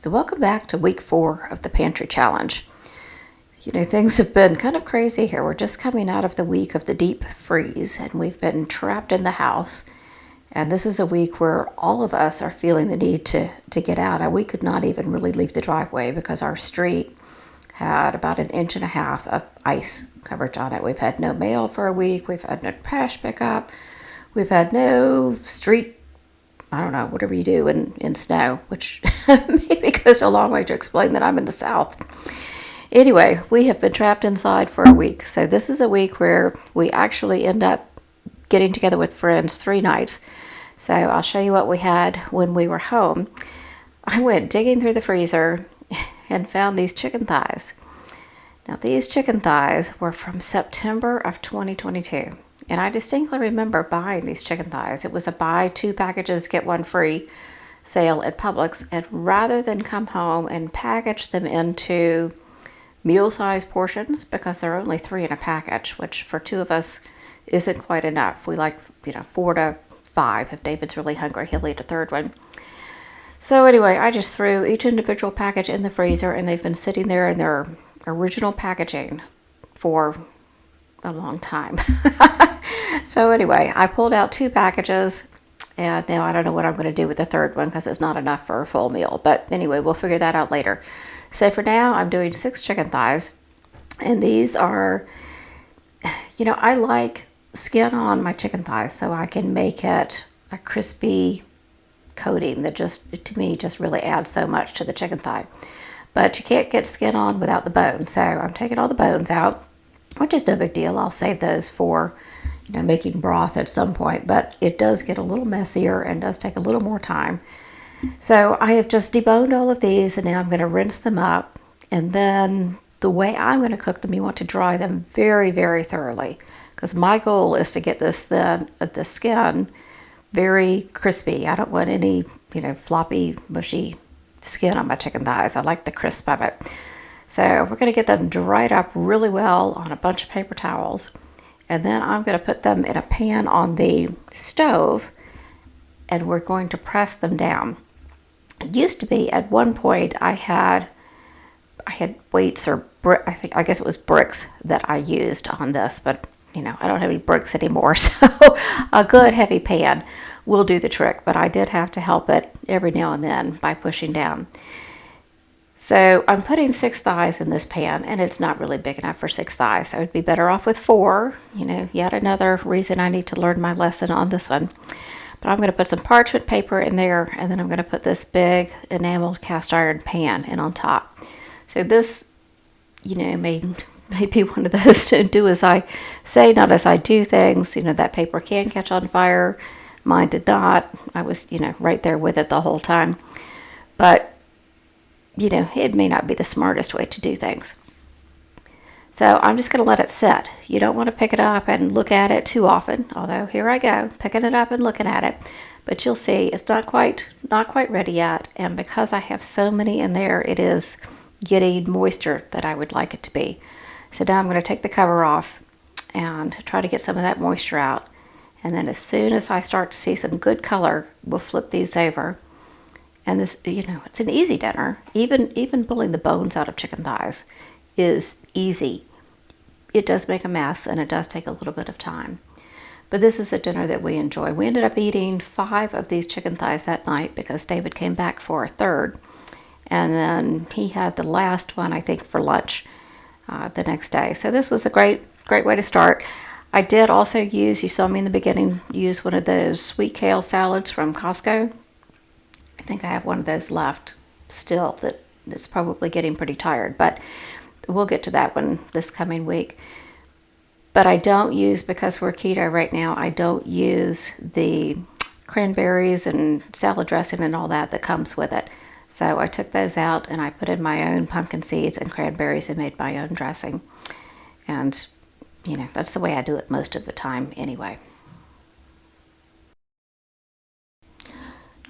So welcome back to week 4 of the Pantry Challenge. You know, things have been kind of crazy here. We're just coming out of the week of the deep freeze, and we've been trapped in the house. And this is a week where all of us are feeling the need to get out. We could not even really leave the driveway because our street had about 1.5 inches of ice coverage on it. We've had no mail for a week. We've had no trash pickup. We've had no street, I don't know, whatever you do in snow, which maybe goes a long way to explain that I'm in the South. Anyway, we have been trapped inside for a week. So this is a week where we actually end up getting together with friends 3 nights. So I'll show you what we had when we were home. I went digging through the freezer and found these chicken thighs. Now these chicken thighs were from September of 2022. And I distinctly remember buying these chicken thighs. It was a buy 2 packages, get 1 free sale at Publix. And rather than come home and package them into meal-sized portions, because they're only 3 in a package, which for 2 of us isn't quite enough. We like, 4 to 5. If David's really hungry, he'll eat a 3rd one. So anyway, I just threw each individual package in the freezer, and they've been sitting there in their original packaging for a long time. So anyway, I pulled out 2 packages, and now I don't know what I'm going to do with the 3rd one because it's not enough for a full meal. But anyway, we'll figure that out later. So for now, I'm doing 6 chicken thighs, and these are, I like skin on my chicken thighs so I can make it a crispy coating that to me really adds so much to the chicken thigh. But you can't get skin on without the bone, so I'm taking all the bones out, which is no big deal. I'll save those for making broth at some point, but it does get a little messier and does take a little more time. So I have just deboned all of these, and now I'm going to rinse them up. And then the way I'm going to cook them, you want to dry them very, very thoroughly, because my goal is to get the skin very crispy. I don't want any, floppy, mushy skin on my chicken thighs. I like the crisp of it. So we're going to get them dried up really well on a bunch of paper towels. And then I'm going to put them in a pan on the stove, and we're going to press them down. It used to be at one point I had weights or I guess it was bricks that I used on this, but I don't have any bricks anymore. So a good heavy pan will do the trick, but I did have to help it every now and then by pushing down. So I'm putting 6 thighs in this pan, and it's not really big enough for 6 thighs. So I'd be better off with 4. Yet another reason I need to learn my lesson on this one. But I'm going to put some parchment paper in there, and then I'm going to put this big enameled cast iron pan in on top. So this, may be one of those to do as I say, not as I do things. That paper can catch on fire. Mine did not. I was, right there with it the whole time. But it may not be the smartest way to do things. So I'm just going to let it sit. You don't want to pick it up and look at it too often, although here I go, picking it up and looking at it. But you'll see it's not quite ready yet, and because I have so many in there, it is getting moister that I would like it to be. So now I'm going to take the cover off and try to get some of that moisture out. And then as soon as I start to see some good color, we'll flip these over. And this, it's an easy dinner. Even pulling the bones out of chicken thighs is easy. It does make a mess, and it does take a little bit of time. But this is a dinner that we enjoy. We ended up eating 5 of these chicken thighs that night because David came back for a 3rd. And then he had the last one, I think, for lunch the next day. So this was a great way to start. I did also you saw me in the beginning, use one of those sweet kale salads from Costco. I think I have one of those left still that's probably getting pretty tired, but we'll get to that one this coming week. But I don't use, because we're keto right now, I don't use the cranberries and salad dressing and all that comes with it. So I took those out, and I put in my own pumpkin seeds and cranberries and made my own dressing. And, that's the way I do it most of the time anyway.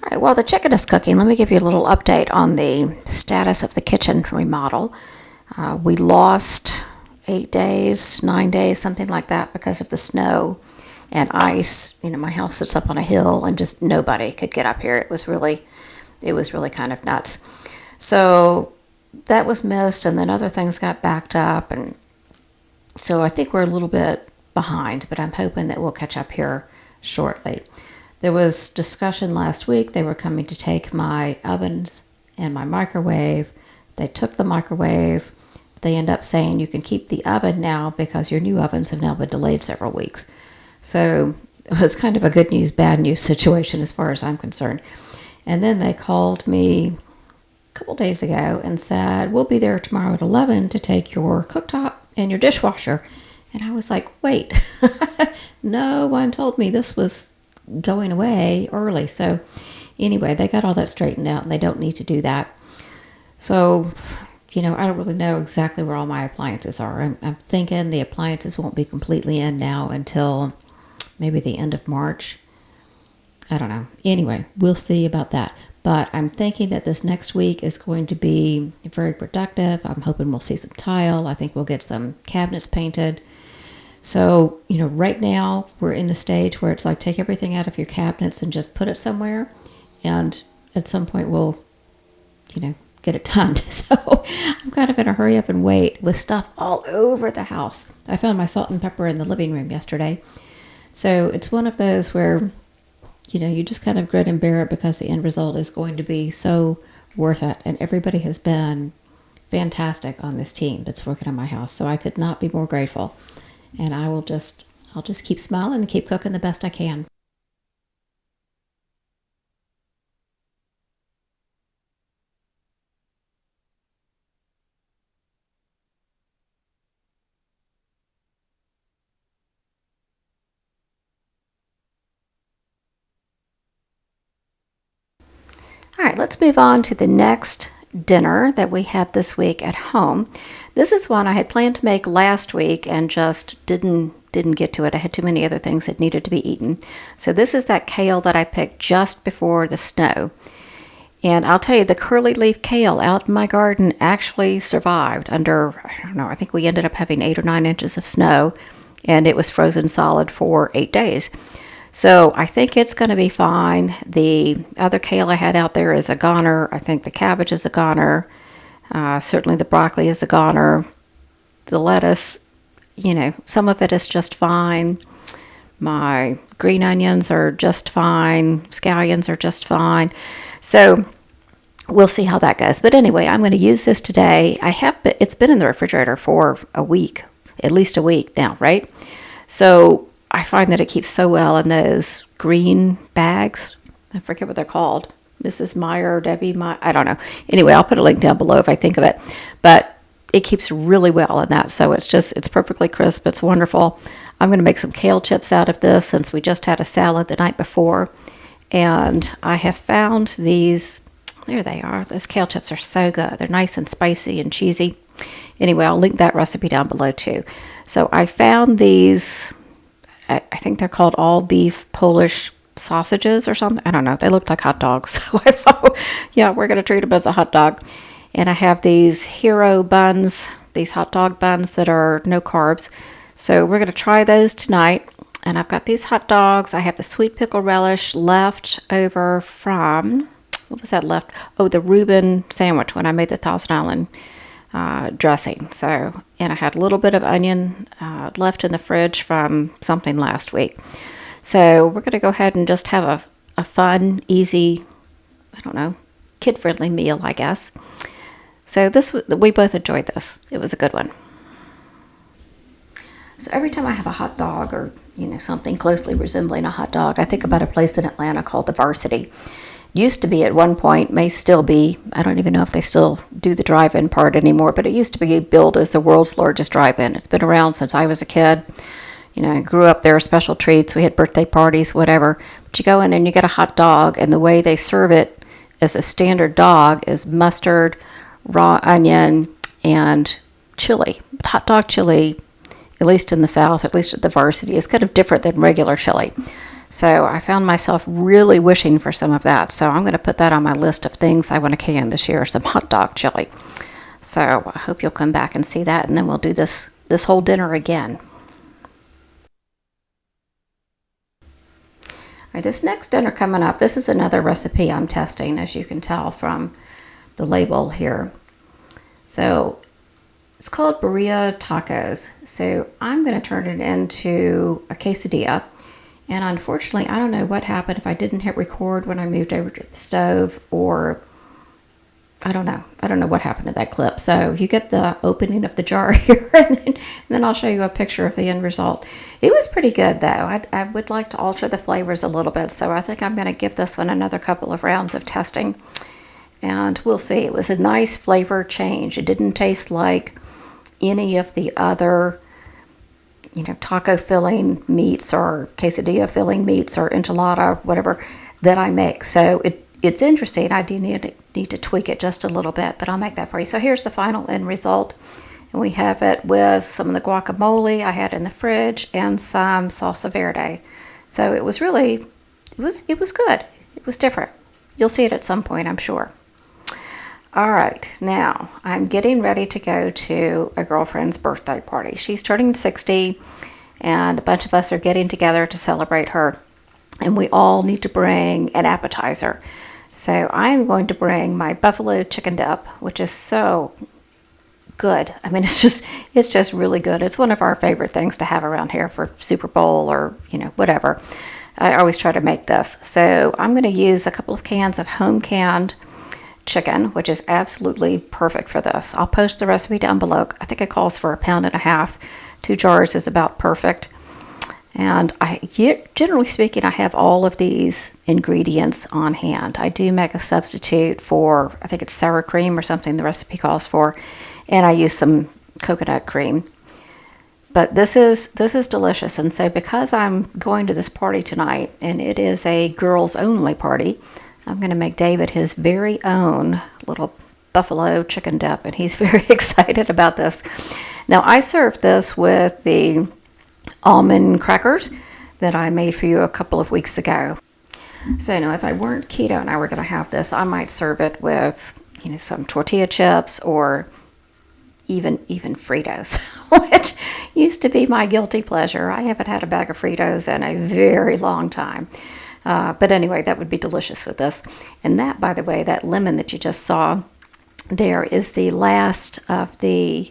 All right, while the chicken is cooking, let me give you a little update on the status of the kitchen remodel. We lost 8 days, 9 days, something like that, because of the snow and ice. My house sits up on a hill, and just nobody could get up here. It was really kind of nuts. So that was missed, and then other things got backed up, and so I think we're a little bit behind, but I'm hoping that we'll catch up here shortly. There was discussion last week. They were coming to take my ovens and my microwave. They took the microwave. They end up saying you can keep the oven now because your new ovens have now been delayed several weeks. So it was kind of a good news, bad news situation as far as I'm concerned. And then they called me a couple days ago and said, we'll be there tomorrow at 11 to take your cooktop and your dishwasher. And I was like, wait, no one told me this was going away early. So anyway, they got all that straightened out and they don't need to do that. So, I don't really know exactly where all my appliances are. I'm thinking the appliances won't be completely in now until maybe the end of March. I don't know. Anyway, we'll see about that. But I'm thinking that this next week is going to be very productive. I'm hoping we'll see some tile. I think we'll get some cabinets painted. So, right now we're in the stage where it's like take everything out of your cabinets and just put it somewhere. And at some point we'll, get it done. So I'm kind of in a hurry up and wait with stuff all over the house. I found my salt and pepper in the living room yesterday. So it's one of those where, you just kind of grin and bear it because the end result is going to be so worth it. And everybody has been fantastic on this team that's working on my house. So I could not be more grateful. And I'll just keep smiling and keep cooking the best I can. All right, let's move on to the next dinner that we had this week at home. This is one I had planned to make last week and just didn't get to it. I had too many other things that needed to be eaten. So this is that kale that I picked just before the snow. And I'll tell you, the curly leaf kale out in my garden actually survived under, I don't know, I think we ended up having 8 or 9 inches of snow, and it was frozen solid for 8 days. So I think it's going to be fine. The other kale I had out there is a goner. I think the cabbage is a goner. Certainly the broccoli is a goner. The lettuce, some of it is just fine. My green onions are just fine. Scallions are just fine. So we'll see how that goes. But anyway, I'm going to use this today. It's been in the refrigerator for a week, at least a week now, right? So I find that it keeps so well in those green bags. I forget what they're called. Mrs. Meyer, Debbie Meyer, I don't know. Anyway, I'll put a link down below if I think of it. But it keeps really well in that. So it's perfectly crisp. It's wonderful. I'm going to make some kale chips out of this since we just had a salad the night before. And I have found these, there they are. Those kale chips are so good. They're nice and spicy and cheesy. Anyway, I'll link that recipe down below too. So I found these, I think they're called all beef Polish sausages or something. I don't know. They looked like hot dogs. So I thought, yeah, we're going to treat them as a hot dog. And I have these hero buns, these hot dog buns that are no carbs. So we're going to try those tonight. And I've got these hot dogs. I have the sweet pickle relish left over from, what was that left? Oh, the Reuben sandwich when I made the Thousand Island dressing. So, and I had a little bit of onion left in the fridge from something last week. So we're going to go ahead and just have a fun, easy, I don't know, kid-friendly meal, I guess. So we both enjoyed this. It was a good one. So every time I have a hot dog or, something closely resembling a hot dog, I think about a place in Atlanta called the Varsity. Used to be at one point, may still be, I don't even know if they still do the drive-in part anymore, but it used to be billed as the world's largest drive-in. It's been around since I was a kid. I grew up there, special treats, we had birthday parties, whatever. But you go in and you get a hot dog, and the way they serve it as a standard dog is mustard, raw onion, and chili. But hot dog chili, at least in the South, at least at the Varsity, is kind of different than regular chili. So I found myself really wishing for some of that. So I'm going to put that on my list of things I want to can this year, some hot dog chili. So I hope you'll come back and see that, and then we'll do this whole dinner again. All right, this next dinner coming up, this is another recipe I'm testing, as you can tell from the label here. So it's called Birria Tacos. So I'm going to turn it into a quesadilla. And unfortunately, I don't know what happened, if I didn't hit record when I moved over to the stove, or I don't know. I don't know what happened to that clip. So you get the opening of the jar here, and then I'll show you a picture of the end result. It was pretty good, though. I would like to alter the flavors a little bit, so I think I'm going to give this one another couple of rounds of testing. And we'll see. It was a nice flavor change. It didn't taste like any of the other, taco filling meats or quesadilla filling meats or enchilada, whatever, that I make. So it's interesting. I do need to tweak it just a little bit, but I'll make that for you. So here's the final end result. And we have it with some of the guacamole I had in the fridge and some salsa verde. So it was really, it was good. It was different. You'll see it at some point, I'm sure. All right, now I'm getting ready to go to a girlfriend's birthday party. She's turning 60, and a bunch of us are getting together to celebrate her. And we all need to bring an appetizer. So I'm going to bring my buffalo chicken dip, which is so good. I mean, it's just really good. It's one of our favorite things to have around here for Super Bowl or, whatever. I always try to make this. So I'm going to use a couple of cans of home canned chicken, which is absolutely perfect for this. I'll post the recipe down below. I think it calls for 1.5 pounds. 2 jars is about perfect. And generally speaking, I have all of these ingredients on hand. I do make a substitute for, I think it's sour cream or something the recipe calls for, and I use some coconut cream. But this is delicious. And so because I'm going to this party tonight, and it is a girls only party, I'm going to make David his very own little buffalo chicken dip, and he's very excited about this. Now, I served this with the almond crackers that I made for you a couple of weeks ago. So, if I weren't keto and I were going to have this, I might serve it with, some tortilla chips or even Fritos, which used to be my guilty pleasure. I haven't had a bag of Fritos in a very long time. But anyway, that would be delicious with this. And that, by the way, that lemon that you just saw there is the last of the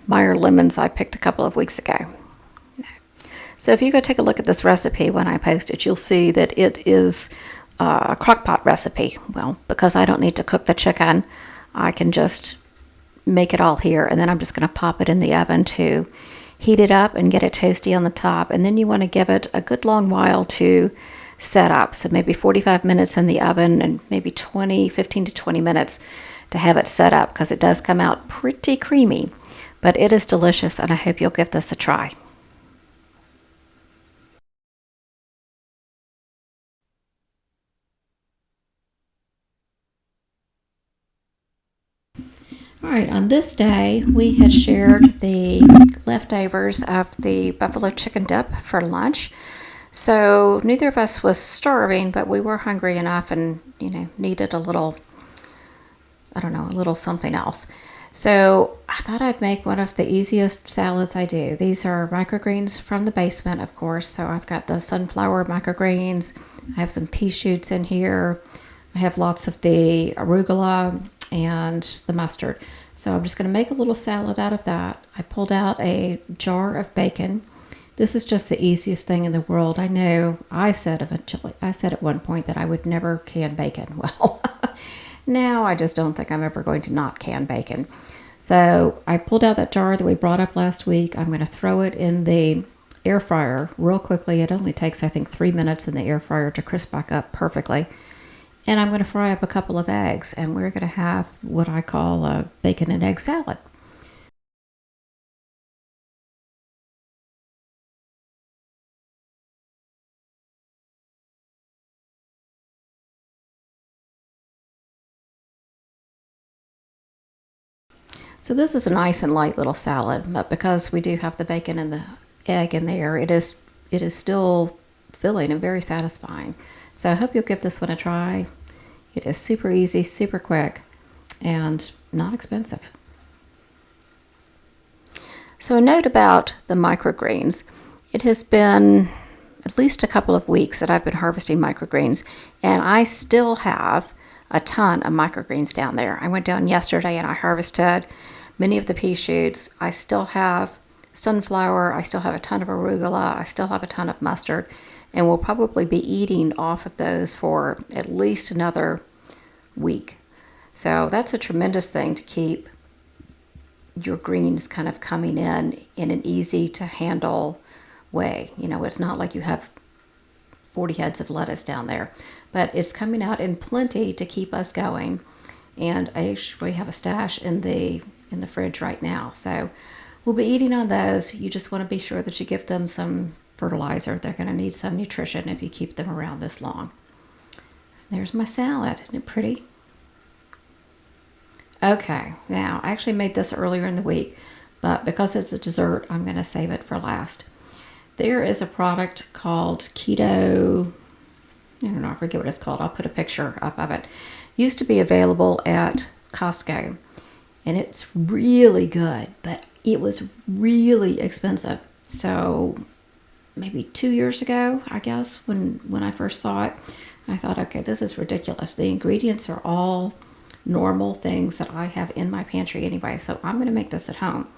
Meyer lemons I picked a couple of weeks ago. So if you go take a look at this recipe when I post it, you'll see that it is a crock pot recipe. Well, because I don't need to cook the chicken, I can just make it all here, and then I'm just going to pop it in the oven to heat it up and get it toasty on the top. And then you want to give it a good long while to set up. So maybe 45 minutes in the oven and maybe 15 to 20 minutes to have it set up, because it does come out pretty creamy. But it is delicious, and I hope you'll give this a try. All right, on this day, we had shared the leftovers of the buffalo chicken dip for lunch. So neither of us was starving, but we were hungry enough and, needed a little something else. So I thought I'd make one of the easiest salads I do. These are microgreens from the basement, of course. So I've got the sunflower microgreens. I have some pea shoots in here. I have lots of the arugula and the mustard. So I'm just going to make a little salad out of that. I pulled out a jar of bacon. This is just the easiest thing in the world. I know I said at one point that I would never can bacon. Well, now I just don't think I'm ever going to not can bacon. So I pulled out that jar that we brought up last week. I'm going to throw it in the air fryer real quickly. It only takes, I think, 3 minutes in the air fryer to crisp back up perfectly. And I'm going to fry up a couple of eggs, and we're going to have what I call a bacon and egg salad. So this is a nice and light little salad, but because we do have the bacon and the egg in there, it is still filling and very satisfying. So I hope you'll give this one a try. It is super easy, super quick, and not expensive. So a note about the microgreens. It has been at least a couple of weeks that I've been harvesting microgreens, and I still have a ton of microgreens down there. I went down yesterday and I harvested many of the pea shoots. I still have sunflower. I still have a ton of arugula. I still have a ton of mustard. And we'll probably be eating off of those for at least another week. So that's a tremendous thing to keep your greens kind of coming in an easy to handle way. You know, it's not like you have 40 heads of lettuce down there, but it's coming out in plenty to keep us going. And I actually have a stash in the fridge right now. So we'll be eating on those. You just want to be sure that you give them some fertilizer. They're going to need some nutrition if you keep them around this long. There's my salad. Isn't it pretty? Okay, now I actually made this earlier in the week, but because it's a dessert, I'm going to save it for last. There is a product called Keto. I don't know, I forget what it's called. I'll put a picture up of it. Used to be available at Costco, and it's really good, but it was really expensive. So maybe 2 years ago, I guess, when I first saw it, I thought, okay, this is ridiculous. The ingredients are all normal things that I have in my pantry anyway, so I'm going to make this at home.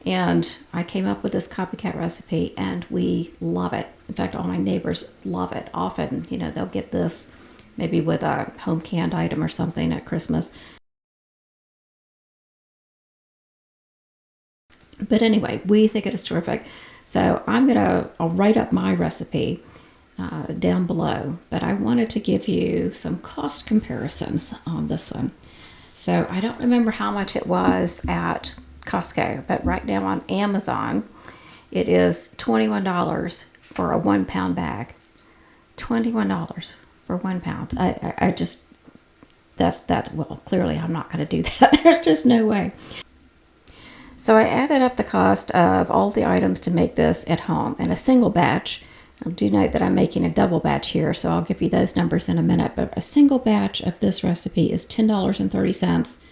And I came up with this Copycat recipe, and we love it. In fact, all my neighbors love it. Often, you know, they'll get this maybe with a home canned item or something at Christmas. But anyway, we think it is terrific. So I'll write up my recipe down below, but I wanted to give you some cost comparisons on this one. So I don't remember how much it was at Costco, but right now on Amazon, it is $21 for a 1 pound bag. $21 for 1 pound. I just, well, clearly I'm not going to do that. There's just no way. So I added up the cost of all the items to make this at home in a single batch. Do note that I'm making a double batch here, so I'll give you those numbers in a minute. But a single batch of this recipe is $10.30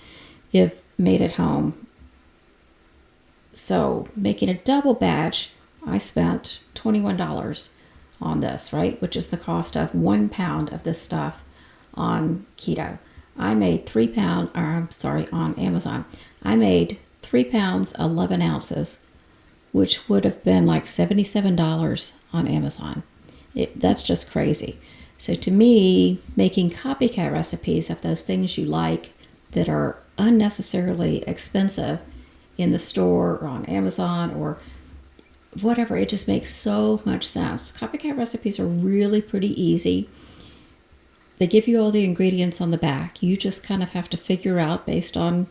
if made at home. So making a double batch, I spent $21 on this, right? Which is the cost of 1 pound of this stuff on Keto. I made on Amazon. I made 3 pounds, 11 ounces, which would have been like $77 on Amazon. That's just crazy. So to me, making copycat recipes of those things you like that are unnecessarily expensive in the store or on Amazon or whatever, it just makes so much sense. Copycat recipes are really pretty easy. They give you all the ingredients on the back. You just kind of have to figure out, based on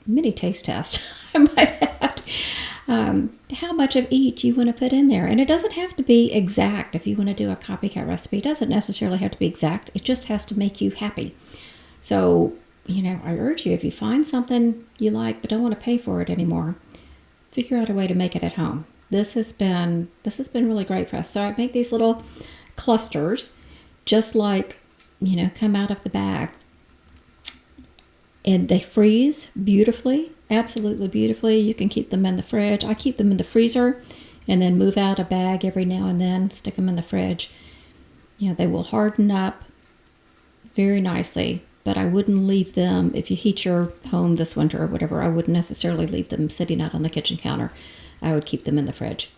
mini taste tests, I might add, how much of each you want to put in there. And it doesn't have to be exact. If you want to do a copycat recipe, it doesn't necessarily have to be exact. It just has to make you happy. So, you know, I urge you, if you find something you like but don't want to pay for it anymore, figure out a way to make it at home. This has been really great for us. So I make these little clusters, just like, you know, come out of the bag. And they freeze beautifully, absolutely beautifully. You can keep them in the fridge. I keep them in the freezer and then move out a bag every now and then, stick them in the fridge. You know, they will harden up very nicely, but I wouldn't leave them, if you heat your home this winter or whatever, I wouldn't necessarily leave them sitting out on the kitchen counter. I would keep them in the fridge.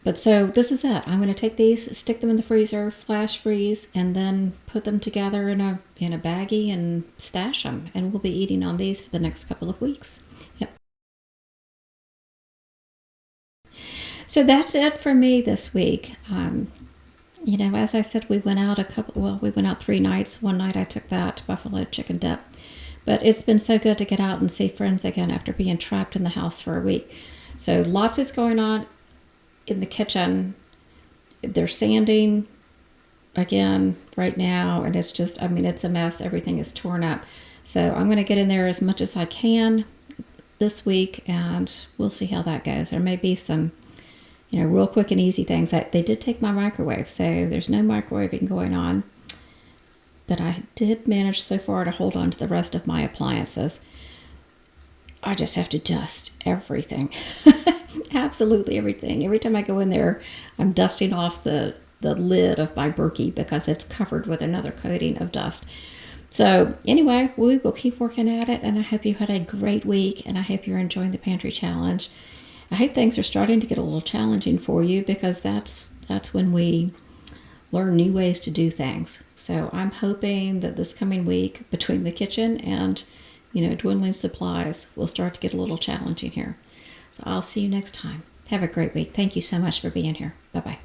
But so this is it. I'm going to take these, stick them in the freezer, flash freeze, and then put them together in a baggie and stash them. And we'll be eating on these for the next couple of weeks. Yep. So that's it for me this week. You know, as I said, we went out 3 nights. One night I took that buffalo chicken dip. But it's been so good to get out and see friends again after being trapped in the house for a week. So lots is going on in the kitchen. They're sanding again right now, and it's just, I mean, it's a mess. Everything is torn up. So I'm going to get in there as much as I can this week, and we'll see how that goes. There may be some, you know, real quick and easy things. They did take my microwave, so there's no microwaving going on. But I did manage so far to hold on to the rest of my appliances. I just have to dust everything. Absolutely everything. Every time I go in there, I'm dusting off the lid of my Birkia because it's covered with another coating of dust. So anyway, we will keep working at it, and I hope you had a great week, and I hope you're enjoying the pantry challenge. I hope things are starting to get a little challenging for you, because that's when we learn new ways to do things. So I'm hoping that this coming week, between the kitchen and dwindling supplies, will start to get a little challenging here. So I'll see you next time. Have a great week. Thank you so much for being here. Bye-bye.